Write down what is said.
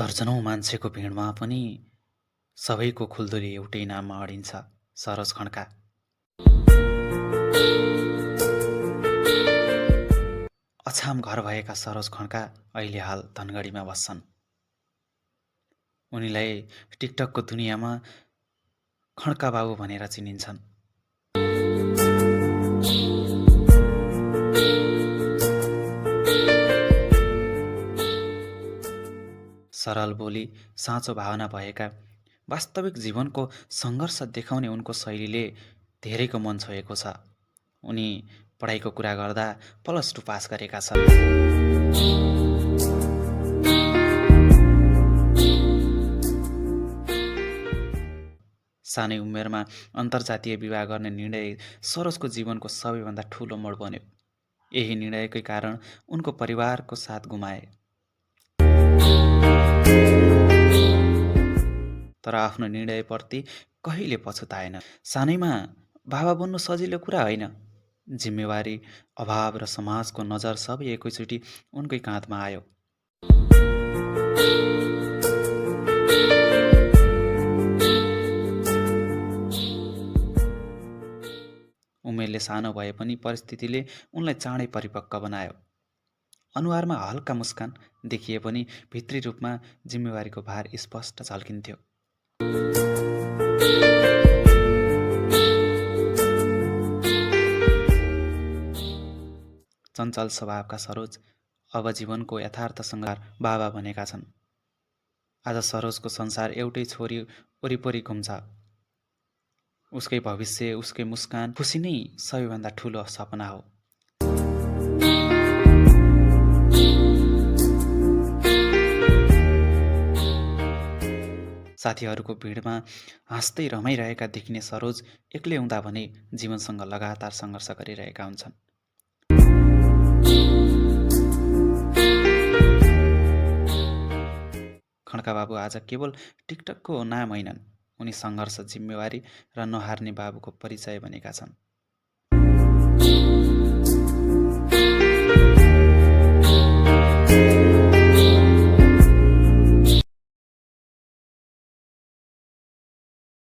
दर्जनौं मान्छेको भिडमा पनि सबैको खुल्दुली एउटै नाममा अडिन्छ, सरोज खड्का। अछाम घर भएका सरोज खड्का अहिले हाल धनगढीमा बस्छन्। उनीलाई टिकटकको दुनियाँमा खड्का बाबु भनेर चिनिन्छन्। सरल बोली, साँचो भावना भएका, वास्तविक जीवनको सङ्घर्ष देखाउने उनको शैलीले धेरैको मन छोएको छ। उनी पढाइको कुरा गर्दा +2 पास गरेका छन्। सानै उमेरमा अन्तर्जातीय विवाह गर्ने निर्णय सरोजको जीवनको सबैभन्दा ठुलो मोड बन्यो। यही निर्णयकै कारण उनको परिवारको साथ गुमाए। तर आफ्नो निर्णयप्रति कहिले पछुताएन। सानैमा बाबा बन्नु सजिलो कुरा होइन। जिम्मेवारी, अभाव र समाजको नजर सबै एकैचोटि उनकै काँधमा आयो। उमेरले सानो भए पनि परिस्थितिले उनलाई चाँडै परिपक्व बनायो। अनुहारमा हल्का मुस्कान देखिए पनि भित्री रूपमा जिम्मेवारीको भार स्पष्ट झल्किन्थ्यो। चञ्चल स्वभावका सरोज अब जीवनको यथार्थसँग बाबा बनेका छन्। आज सरोजको संसार एउटै छोरी वरिपरि घुम्छ। उसकै भविष्य, उसकै मुस्कान, खुसी नै सबैभन्दा ठुलो सपना हो। साथीहरूको भिडमा हाँस्दै रमाइरहेका देखिने सरोज एक्लै हुँदा भने जीवनसँग लगातार सङ्घर्ष गरिरहेका हुन्छन्। खड्का बाबु आज केवल टिकटकको नाम होइनन्, उनी सङ्घर्ष, जिम्मेवारी र नहार्ने बाबुको परिचय बनेका छन्।